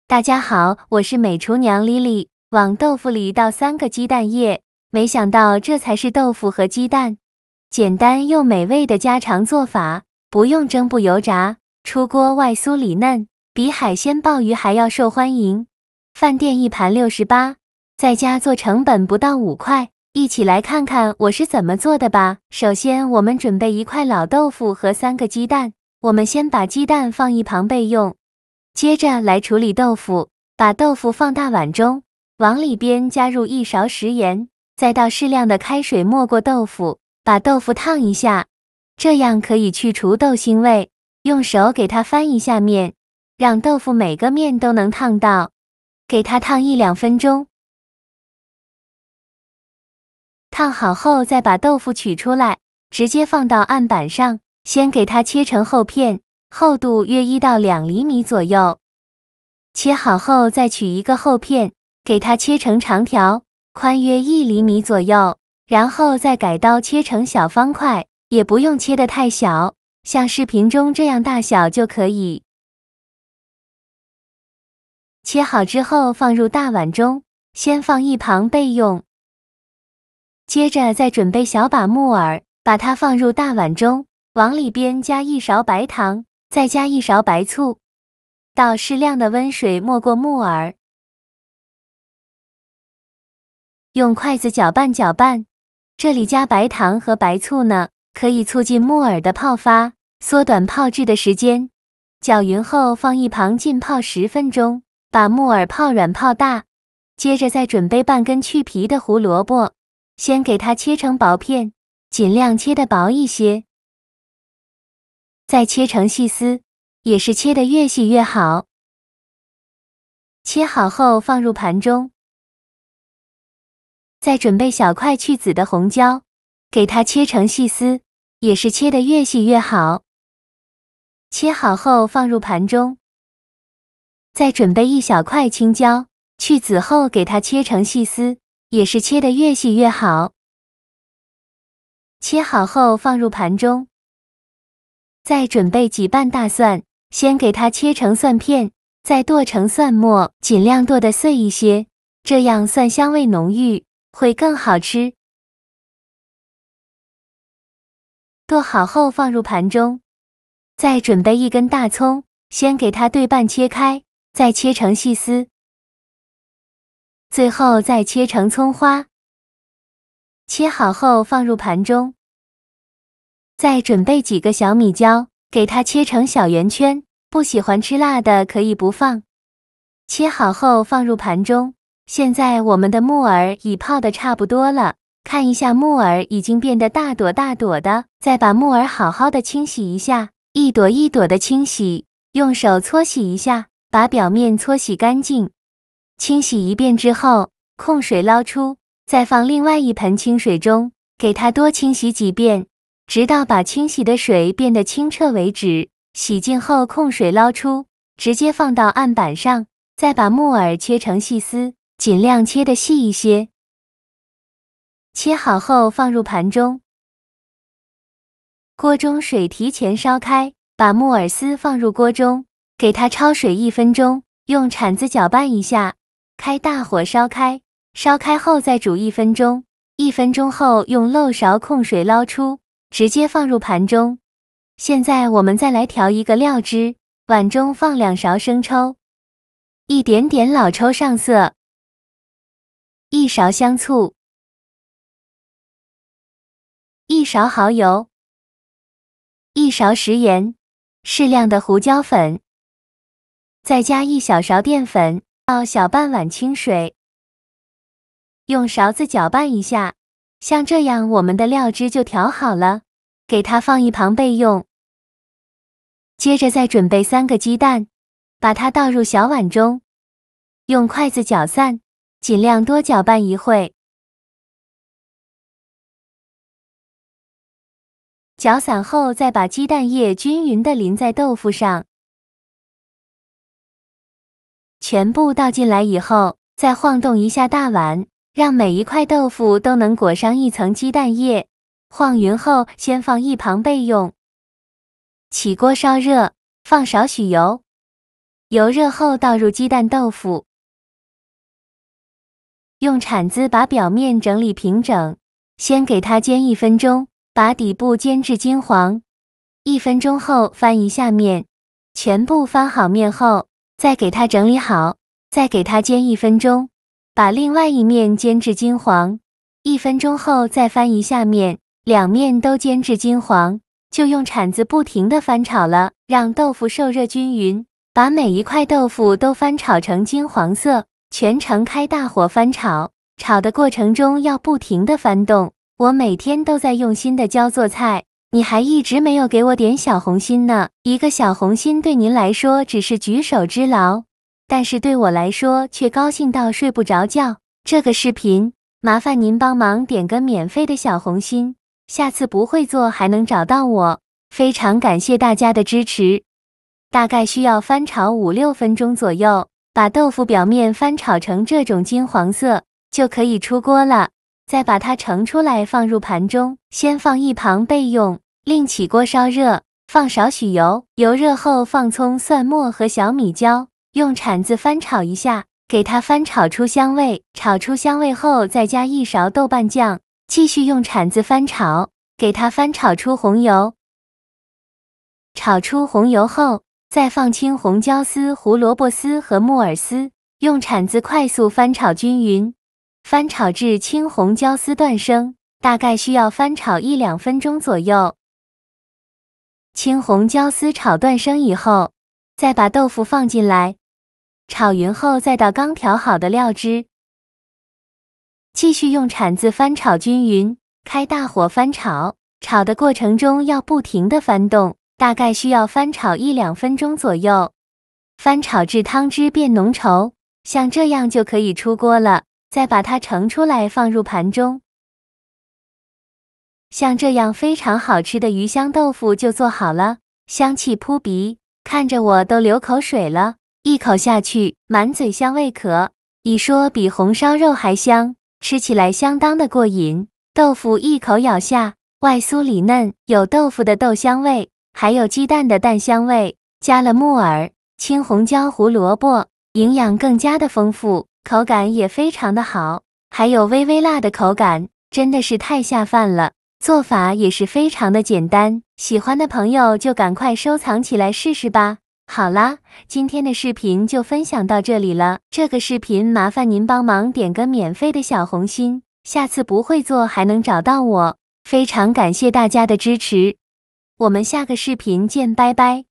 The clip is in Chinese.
大家好，我是美厨娘 Lily。往豆腐里倒3个鸡蛋液，没想到这才是豆腐和鸡蛋，简单又美味的家常做法，不用蒸不油炸，出锅外酥里嫩，比海鲜鲍鱼还要受欢迎。饭店一盘68，在家做成本不到5块。一起来看看我是怎么做的吧。首先，我们准备1块老豆腐和3个鸡蛋，我们先把鸡蛋放一旁备用。接着来处理豆腐，把豆腐放大碗中，往里边加入1勺食盐，再倒适量的开水没过豆腐，把豆腐烫一下，这样可以去除豆腥味。用手给它翻一下面，让豆腐每个面都能烫到，给它烫1-2分钟。烫好后再把豆腐取出来，直接放到案板上，先给它切成厚片，厚度约1到2厘米左右。切好后再取一个厚片，给它切成长条，宽约1厘米左右，然后再改刀切成小方块，也不用切得太小，像视频中这样大小就可以。切好之后放入大碗中，先放一旁备用。接着再准备小把木耳，把它放入大碗中，往里边加1勺白糖，再加1勺白醋，倒适量的温水没过木耳，用筷子搅拌搅拌。这里加白糖和白醋呢，可以促进木耳的泡发，缩短泡制的时间。搅匀后放一旁浸泡10分钟，把木耳泡软泡大。接着再准备半根去皮的胡萝卜，先给它切成薄片，尽量切得薄一些，再切成细丝，也是切得越细越好。切好后放入盘中，再准备小块去籽的红椒，给它切成细丝，也是切得越细越好。切好后放入盘中，再准备1小块青椒，去籽后给它切成细丝，也是切得越细越好。切好后放入盘中，再准备几瓣大蒜，先给它切成蒜片，再剁成蒜末，尽量剁得碎一些，这样蒜香味浓郁，会更好吃。剁好后放入盘中，再准备1根大葱，先给它对半切开，再切成细丝，最后再切成葱花。切好后放入盘中，再准备几个小米椒，给它切成小圆圈，不喜欢吃辣的可以不放。切好后放入盘中，现在我们的木耳已泡得差不多了，看一下木耳已经变得大朵大朵的，再把木耳好好的清洗一下，一朵一朵的清洗，用手搓洗一下，把表面搓洗干净。清洗一遍之后，控水捞出，再放另外一盆清水中，给它多清洗几遍，直到把清洗的水变得清澈为止。洗净后控水捞出，直接放到案板上，再把木耳切成细丝，尽量切得细一些。切好后放入盘中，锅中水提前烧开，把木耳丝放入锅中，给它焯水1分钟，用铲子搅拌一下，开大火烧开，烧开后再煮1分钟，1分钟后用漏勺控水捞出，直接放入盘中。现在我们再来调一个料汁，碗中放2勺生抽，一点点老抽上色，1勺香醋，1勺蚝油，1勺食盐，适量的胡椒粉，再加1小勺淀粉，倒小半碗清水，用勺子搅拌一下，像这样我们的料汁就调好了，给它放一旁备用。接着再准备3个鸡蛋，把它倒入小碗中，用筷子搅散，尽量多搅拌一会。搅散后再把鸡蛋液均匀地淋在豆腐上，全部倒进来以后，再晃动一下大碗，让每一块豆腐都能裹上1层鸡蛋液。晃匀后先放一旁备用。起锅烧热，放少许油，油热后倒入鸡蛋豆腐，用铲子把表面整理平整，先给它煎1分钟，把底部煎至金黄。1分钟后翻一下面，全部翻好面后，再给它整理好，再给它煎1分钟，把另外一面煎至金黄。1分钟后再翻一下面，两面都煎至金黄，就用铲子不停地翻炒了，让豆腐受热均匀，把每一块豆腐都翻炒成金黄色，全程开大火翻炒，炒的过程中要不停地翻动。我每天都在用心的教做菜，你还一直没有给我点小红心呢。一个小红心对您来说只是举手之劳，但是对我来说却高兴到睡不着觉。这个视频麻烦您帮忙点个免费的小红心，下次不会做还能找到我，非常感谢大家的支持。大概需要翻炒5-6分钟左右，把豆腐表面翻炒成这种金黄色，就可以出锅了。再把它盛出来放入盘中，先放一旁备用，另起锅烧热，放少许油，油热后放葱、蒜末和小米椒，用铲子翻炒一下，给它翻炒出香味。炒出香味后再加1勺豆瓣酱，继续用铲子翻炒，给它翻炒出红油。炒出红油后，再放青红椒丝、胡萝卜丝和木耳丝，用铲子快速翻炒均匀，翻炒至青红椒丝断生，大概需要翻炒1-2分钟左右。青红椒丝炒断生以后，再把豆腐放进来，炒匀后再倒刚调好的料汁，继续用铲子翻炒均匀，开大火翻炒，炒的过程中要不停地翻动，大概需要翻炒1-2分钟左右，翻炒至汤汁变浓稠，像这样就可以出锅了。再把它盛出来放入盘中。像这样非常好吃的鱼香豆腐就做好了，香气扑鼻，看着我都流口水了，一口下去，满嘴香味可以说比红烧肉还香，吃起来相当的过瘾。豆腐一口咬下，外酥里嫩，有豆腐的豆香味，还有鸡蛋的蛋香味，加了木耳、青红椒、胡萝卜，营养更加的丰富。口感也非常的好，还有微微辣的口感，真的是太下饭了。做法也是非常的简单，喜欢的朋友就赶快收藏起来试试吧。好啦，今天的视频就分享到这里了。这个视频麻烦您帮忙点个免费的小红心，下次不会做还能找到我，非常感谢大家的支持。我们下个视频见，拜拜。